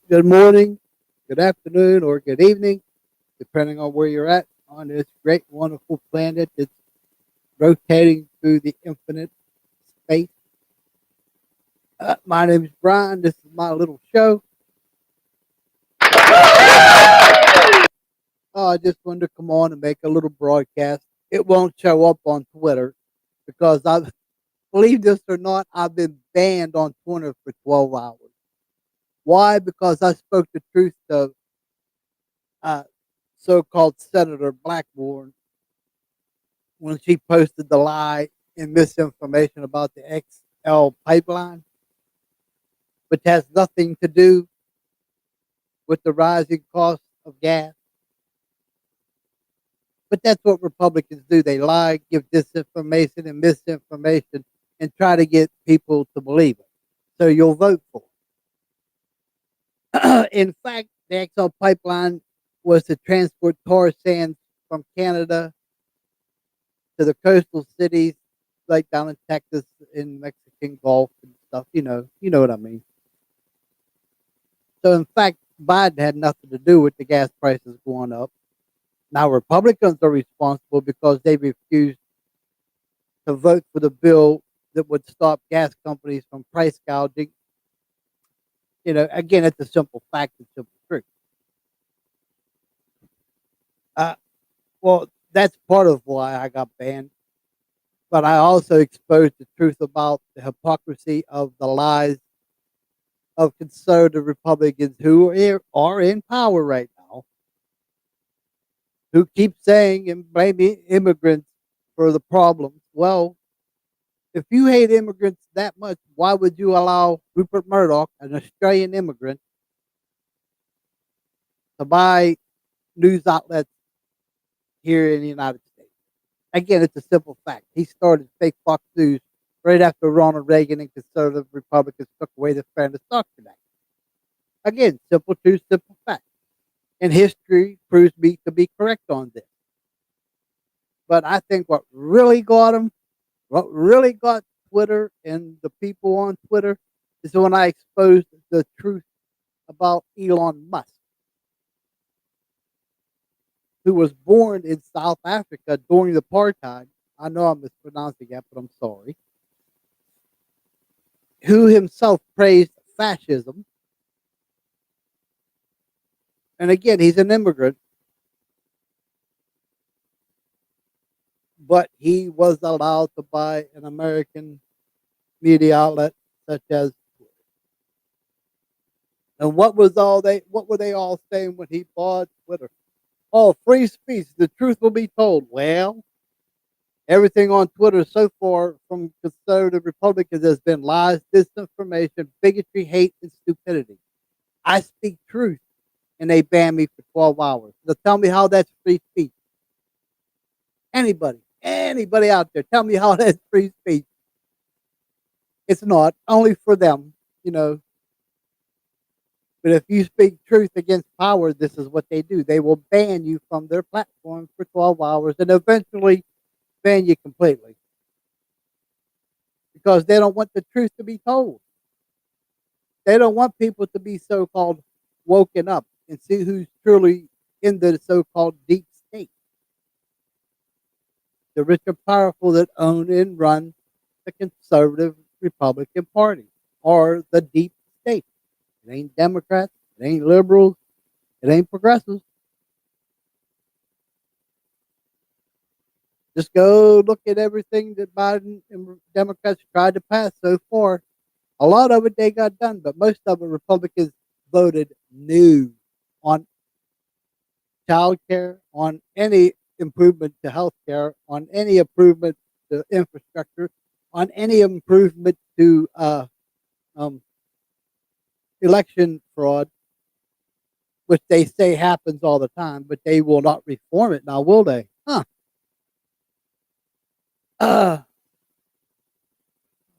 Good morning, good afternoon, or good evening, depending on where you're at on this great, wonderful planet that's rotating through the infinite space. My name is Brian. This is my little show. I just wanted to come on and make a little broadcast. It won't show up on Twitter because I believe this or not, I've been banned on Twitter for 12 hours. Why? Because I spoke the truth to uh, so-called Senator Blackburn when she posted the lie and misinformation about the XL pipeline, which has nothing to do with the rising cost of gas. But that's what Republicans do. They lie, give disinformation and misinformation, and try to get people to believe it. So you'll vote for it. In fact, the XL pipeline was to transport tar sands from Canada to the coastal cities like down in Texas, in Mexican Gulf and stuff. You know what I mean. So in fact, Biden had nothing to do with the gas prices going up. Now Republicans are responsible because they refused to vote for the bill that would stop gas companies from price gouging. Again, it's a simple fact and simple truth. Uh, well, that's part of why I got banned. But I also exposed the truth about the hypocrisy of the lies of conservative Republicans who are in power right now, who keep saying and blaming immigrants for the problems. Well, if you hate immigrants that much, why would you allow Rupert Murdoch, an Australian immigrant, to buy news outlets here in the United States? Again, it's a simple fact. He started fake Fox News right after Ronald Reagan and conservative Republicans took away the Fairness Doctrine Act. Again, simple truth, simple fact. And history proves me to be correct on this. But I think what really got Twitter and the people on Twitter is when I exposed the truth about Elon Musk, who was born in South Africa during the apartheid. I know I'm mispronouncing that, but I'm sorry. Who himself praised fascism. And again, he's an immigrant, but he was allowed to buy an American media outlet such as. And what were they all saying when he bought Twitter? Oh, free speech, the truth will be told. Well, everything on Twitter so far from conservative Republicans has been lies, disinformation, bigotry, hate, and stupidity. I speak truth, and they ban me for 12 hours. So tell me how that's free speech. Anybody out there, tell me how that's free speech. It's not, only for them, you know. But if you speak truth against power, this is what they do. They will ban you from their platform for 12 hours and eventually ban you completely because they don't want the truth to be told. They don't want people to be so called woken up and see who's truly in the so called deep state. The rich and powerful that own and run the conservative Republican Party or the deep state. It ain't Democrats, it ain't liberals, it ain't progressives. Just go look at everything that Biden and Democrats tried to pass so far. A lot of it they got done, but most of it Republicans voted no on child care, on any improvement to health care, on any improvement to infrastructure, on any improvement to um, election fraud, which they say happens all the time, but they will not reform it now, will they? Huh. Uh,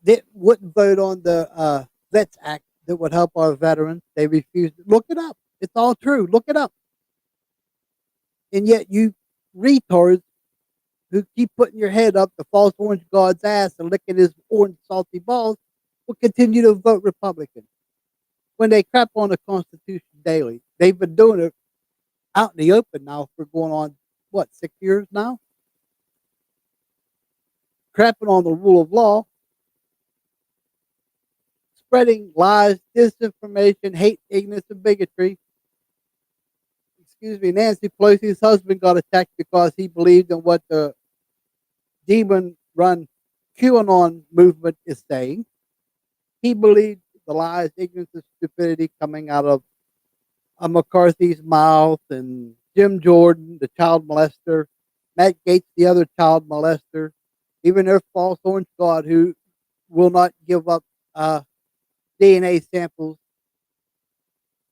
they wouldn't vote on the Vets Act that would help our veterans. They refused. Look it up. It's all true. Look it up. And yet you retards who keep putting your head up the false orange god's ass and licking his orange salty balls will continue to vote Republican. when they crap on the Constitution daily. They've been doing it out in the open now for going on, what, 6 years now? Crapping on the rule of law, spreading lies, disinformation, hate, ignorance, and bigotry. Excuse me, Nancy Pelosi's husband got attacked because he believed in what the demon run QAnon movement is saying. He believed the lies, ignorance, and stupidity coming out of McCarthy's mouth, and Jim Jordan, the child molester, Matt Gaetz, the other child molester, even their false orange god who will not give up DNA samples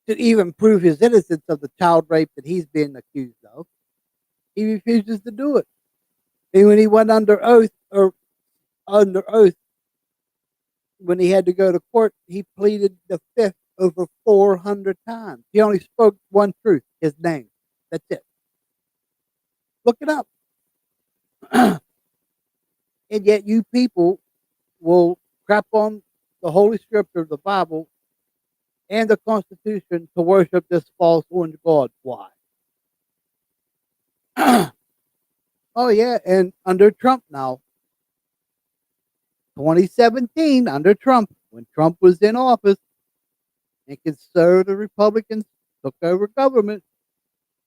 to even prove his innocence of the child rape that he's being accused of. He refuses to do it. And when he went under oath, when he had to go to court, he pleaded the fifth over 400 times. He only spoke one truth, his name. That's it. Look it up. And yet you people will crap on the Holy Scripture, the Bible, and the Constitution to worship this false orange God. Why? Oh, yeah, and under Trump now, 2017, under Trump, when Trump was in office and conservative Republicans took over government,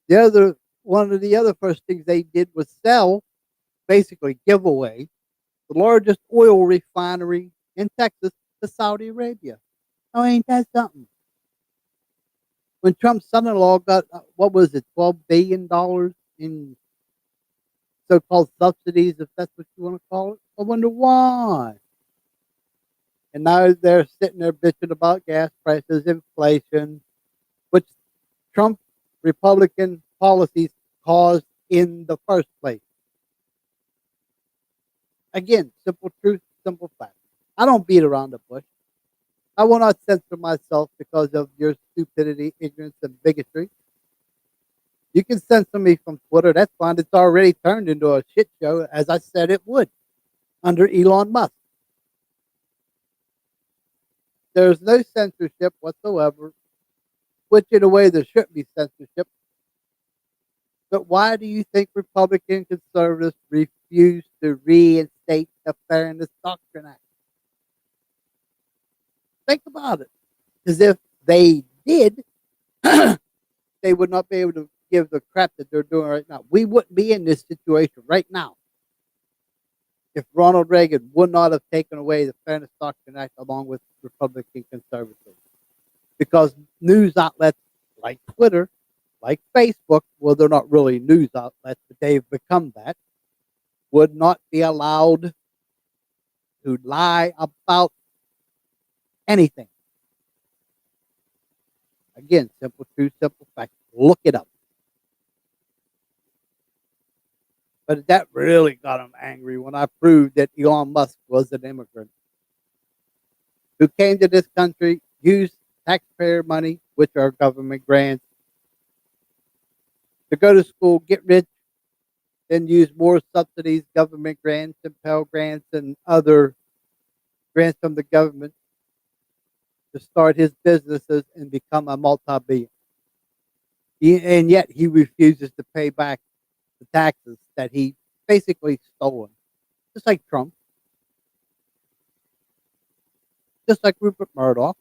one of the other first things they did was sell, basically give away, the largest oil refinery in Texas to Saudi Arabia. Oh, ain't that something? When Trump's son-in-law got, what was it, $12 billion in so-called subsidies, if that's what you want to call it. I wonder why. And now they're sitting there bitching about gas prices, inflation, which Trump Republican policies caused in the first place. Again, simple truth, simple fact. I don't beat around the bush. I will not censor myself because of your stupidity, ignorance, and bigotry. You can censor me from Twitter. That's fine. It's already turned into a shit show, as I said it would, under Elon Musk. There's no censorship whatsoever, which in a way there shouldn't be censorship. But why do you think Republican conservatives refuse to reinstate the Fairness Doctrine Act? Think about it. Because if they did, they would not be able to give the crap that they're doing right now. We wouldn't be in this situation right now if Ronald Reagan would not have taken away the Fairness Doctrine Act along with Republican conservatives. Because news outlets like Twitter, like Facebook, well, they're not really news outlets, but they've become that, would not be allowed to lie about anything. Again, simple truth, simple fact. Look it up. But that really got him angry when I proved that Elon Musk was an immigrant who came to this country, used taxpayer money, which are government grants, to go to school, get rich, then use more subsidies, government grants, and Pell grants, and other grants from the government to start his businesses and become a multi-billionaire. And yet he refuses to pay back the taxes that he basically stolen, just like Trump, just like Rupert Murdoch.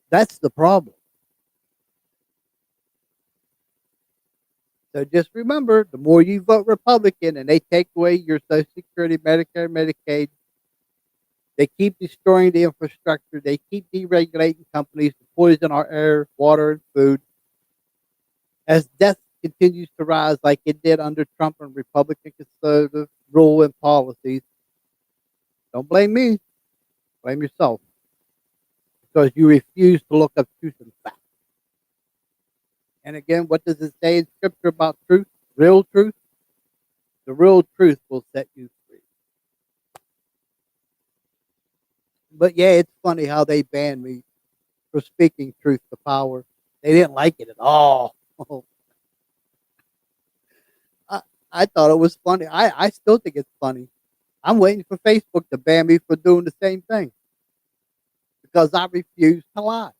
That's the problem. So just remember, the more you vote Republican and they take away your Social Security, Medicare, Medicaid, they keep destroying the infrastructure, they keep deregulating companies to poison our air, water, and food. As death continues to rise like it did under Trump and Republican conservative rule and policies, don't blame me, blame yourself, because you refuse to look up truth and fact. And again, what does it say in Scripture about truth? Real truth? The real truth will set you free. But yeah, it's funny how they banned me for speaking truth to power. They didn't like it at all. I, I thought it was funny. I still think it's funny. I'm waiting for Facebook to ban me for doing the same thing. because I refuse to lie.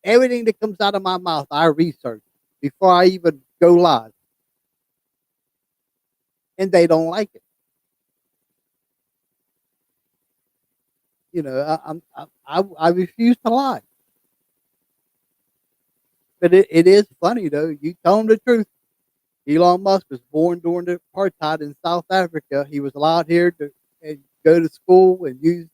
Everything that comes out of my mouth, I research before I even go live, and they don't like it. You know, I refuse to lie. But it is funny though. You tell them the truth. Elon Musk was born during the apartheid in South Africa. He was allowed here to go to school and use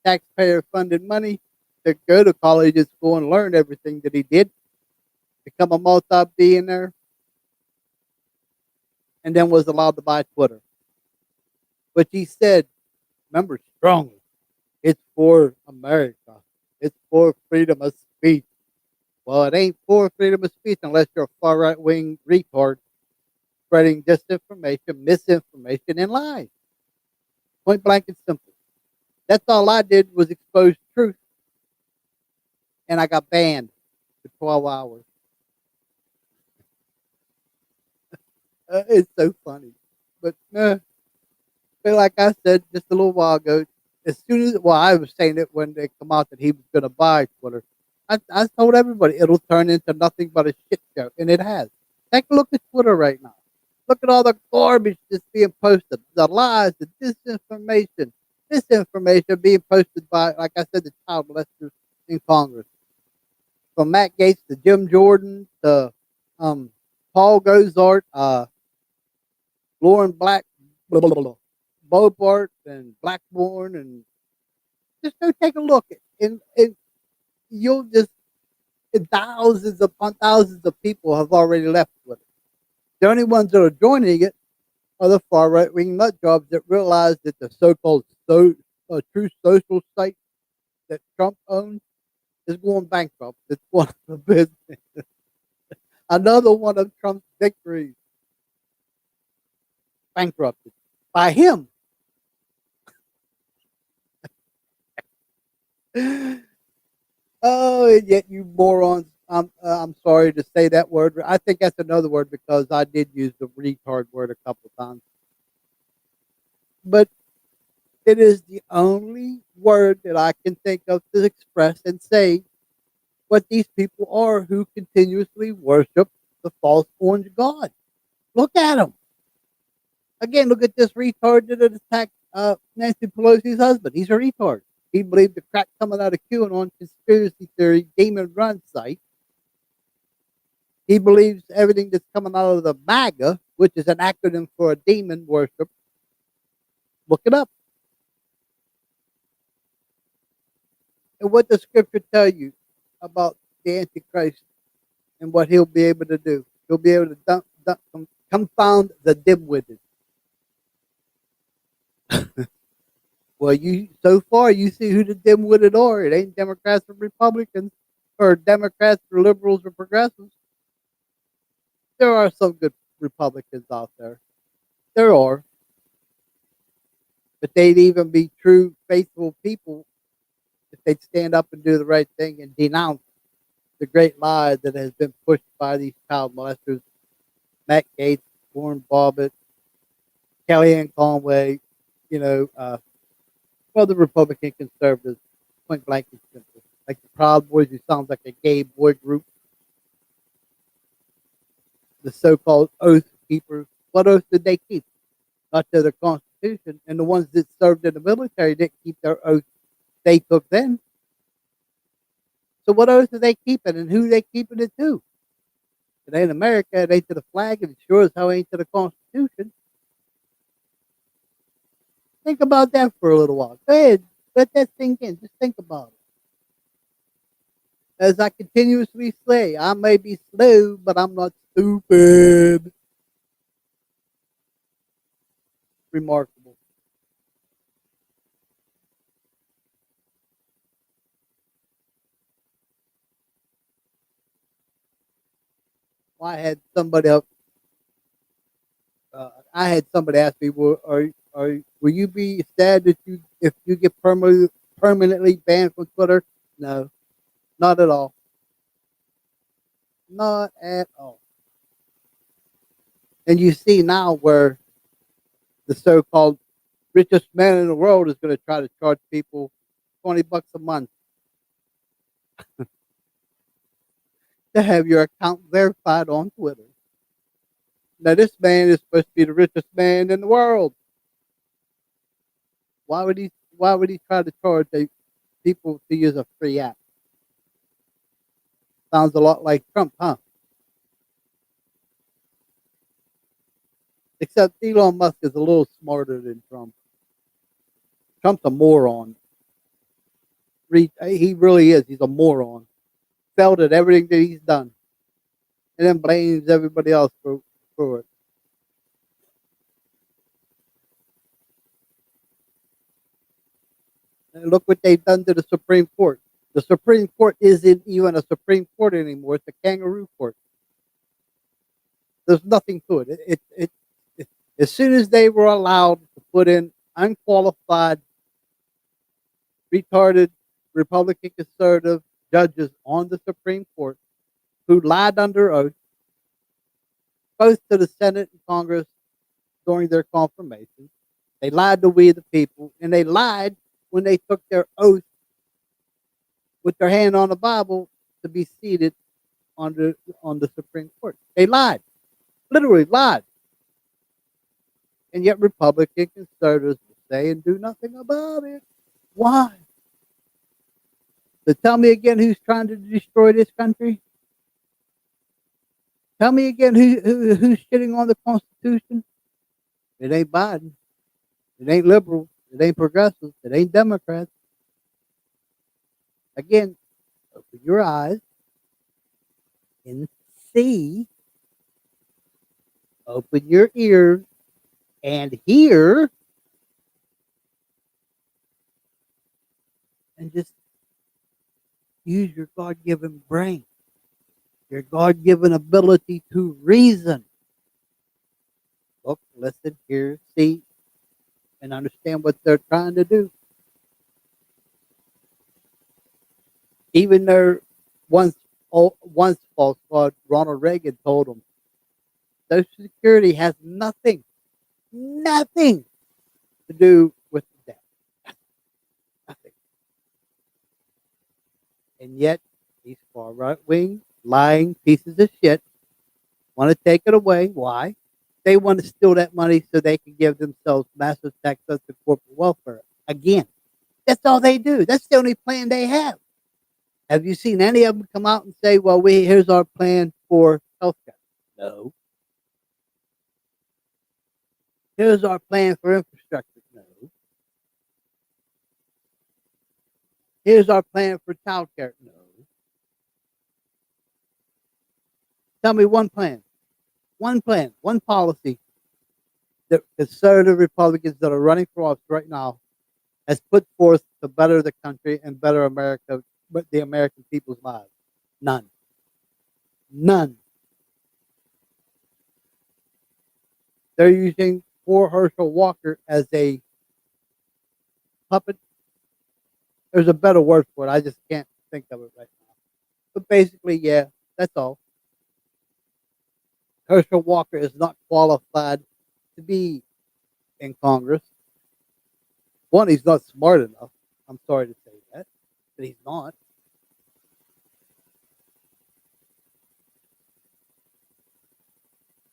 taxpayer funded money to go to college and school and learn everything that he did, become a multi-billionaire, and then was allowed to buy Twitter. But he said, remember strongly, it's for America. It's for freedom of speech. Well, it ain't for freedom of speech unless you're a far right wing retard spreading disinformation, misinformation, and lies. Point blank and simple. That's all I did was expose truth, and I got banned for 12 hours. It's so funny. But but like I said just a little while ago, as soon as, well, I was saying it when they come out that he was going to buy Twitter. I told everybody it'll turn into nothing but a shit show, and it has. Take a look at Twitter right now. Look at all the garbage that's being posted, the lies, the disinformation being posted by, like I said, the child molesters in Congress. From Matt Gaetz to Jim Jordan to Paul Gozart, Lauren Black, blah, blah, blah, Bopart and Blackburn, and just go take a look. And you'll just, thousands upon thousands of people have already left with it. The only ones that are joining it are the far right wing nut jobs that realize that the so called true social site that Trump owns is going bankrupt. It's one of the business. Another one of Trump's victories, bankrupted by him. Oh, and yet you morons. I'm sorry to say that word. I think that's another word because I did use the retard word a couple times. But it is the only word that I can think of to express and say what these people are who continuously worship the false orange god. Look at them. Again, look at this retard that attacked Nancy Pelosi's husband. He's a retard. He believed the crap coming out of QAnon conspiracy theory demon run site. He believes everything that's coming out of the MAGA, which is an acronym for a demon worship. Look it up. And what does scripture tell you about the Antichrist and what he'll be able to do? He'll be able to confound the dim-witted. Well, you so far you see who the dim-witted are. It ain't Democrats or Republicans, or Democrats or liberals or progressives. There are some good Republicans out there. There are, but they'd even be true, faithful people if they'd stand up and do the right thing and denounce the great lie that has been pushed by these child molesters, Matt Gaetz, Warren Bobbitt, Kellyanne Conway, you know, well, the Republican conservatives, point blank and simple. Like the Proud Boys, who sounds like a gay boy group, the so-called oath keepers. What oath did they keep? Not to the Constitution. And the ones that served in the military didn't keep their oath they took then. So what oath are they keeping, and who are they keeping it to? It ain't America, it ain't to the flag, and it sure as hell ain't to the Constitution. Think about that for a little while. Go ahead, let that sink in. Just think about it. As I continuously say, I may be slow, but I'm not stupid. Remarkable. Well, I had somebody ask me, "Well, will you be sad that you if you get permanently banned from Twitter?" No, not at all. Not at all. And you see now where the so-called richest man in the world is going to try to charge people $20 a month to have your account verified on Twitter. Now, this man is supposed to be the richest man in the world. Why would he try to charge people to use a free app? Sounds a lot like Trump, huh? Except Elon Musk is a little smarter than Trump. Trump's a moron. He really is. He's a moron. Failed at everything that he's done, and then blames everybody else for it. And look what they've done to the Supreme Court. The Supreme Court isn't even a Supreme Court anymore. It's a kangaroo court. There's nothing to it. As soon as they were allowed to put in unqualified, retarded, Republican conservative judges on the Supreme Court who lied under oath, both to the Senate and Congress during their confirmation. They lied to we the people, and they lied when they took their oath with their hand on the Bible to be seated on the Supreme Court. They lied, literally lied. And yet Republican conservatives will say and do nothing about it. Why? So tell me again who's trying to destroy this country? Tell me again who's shitting on the Constitution? It ain't Biden. It ain't liberals. It ain't progressives. It ain't Democrats. Again, open your eyes and see. Open your ears and hear. And just use your God-given brain, your God-given ability to reason. Look, listen, hear, see, and understand what they're trying to do. Even their once false god Ronald Reagan told them Social Security has nothing to do with the debt. Nothing. And yet, these far right wing, lying pieces of shit want to take it away. Why? They want to steal that money so they can give themselves massive tax cuts and corporate welfare. Again, that's all they do. That's the only plan they have. Have you seen any of them come out and say, well, here's our plan for healthcare? No. Here's our plan for infrastructure. No. Here's our plan for child care. No. Tell me one plan, one policy that conservative Republicans that are running for office right now has put forth to better the country and better America, but the American people's lives. None. None. They're using poor Herschel Walker as a puppet. There's a better word for it. I just can't think of it right now. But basically, yeah, that's all. Herschel Walker is not qualified to be in Congress. One, he's not smart enough. I'm sorry to say that, but he's not.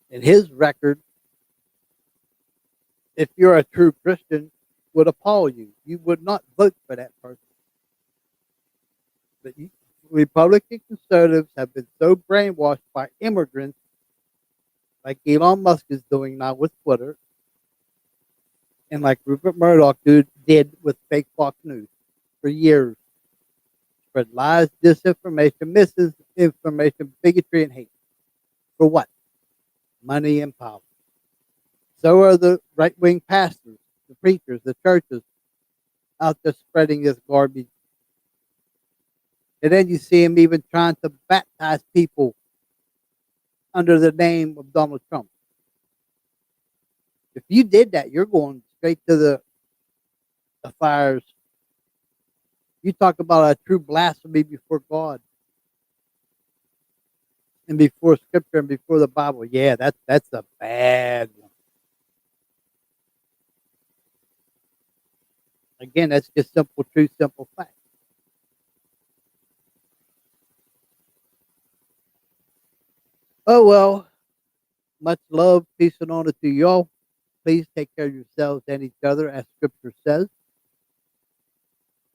And his record, if you're a true Christian, would appall you. You would not vote for that person. But Republican conservatives have been so brainwashed by immigrants, like Elon Musk is doing now with Twitter, and like Rupert Murdoch did with fake Fox News for years. Spread lies, disinformation, misinformation, bigotry, and hate. For what? Money and power. So are the right-wing pastors, the preachers, the churches out there spreading this garbage. And then you see them even trying to baptize people under the name of Donald Trump. If you did that, you're going straight to the fires. You talk about a true blasphemy before God and before Scripture and before the Bible. Yeah, that's a bad one. Again, that's just simple truth, simple fact. Oh well, much love, peace and honor to y'all. Please take care of yourselves and each other, as Scripture says.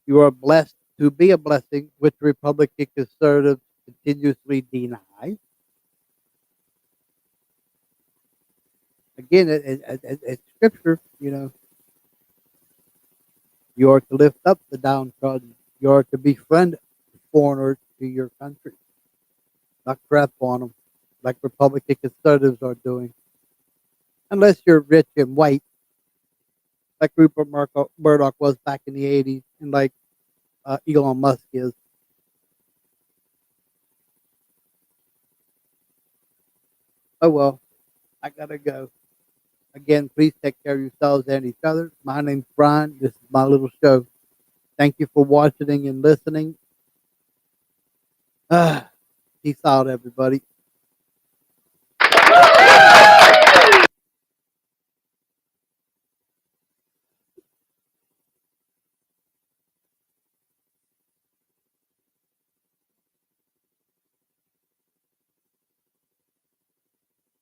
You are blessed to be a blessing, which Republican conservatives continuously deny. Again, it's Scripture. You are to lift up the downtrodden. You are to befriend foreigners to your country, not crap on them, like Republican conservatives are doing. Unless you're rich and white, like Murdoch was back in the '80s, and like Elon Musk is. Oh well, I gotta go. Again, please take care of yourselves and each other. My name's Brian. This is my little show. Thank you for watching and listening. Peace out, everybody.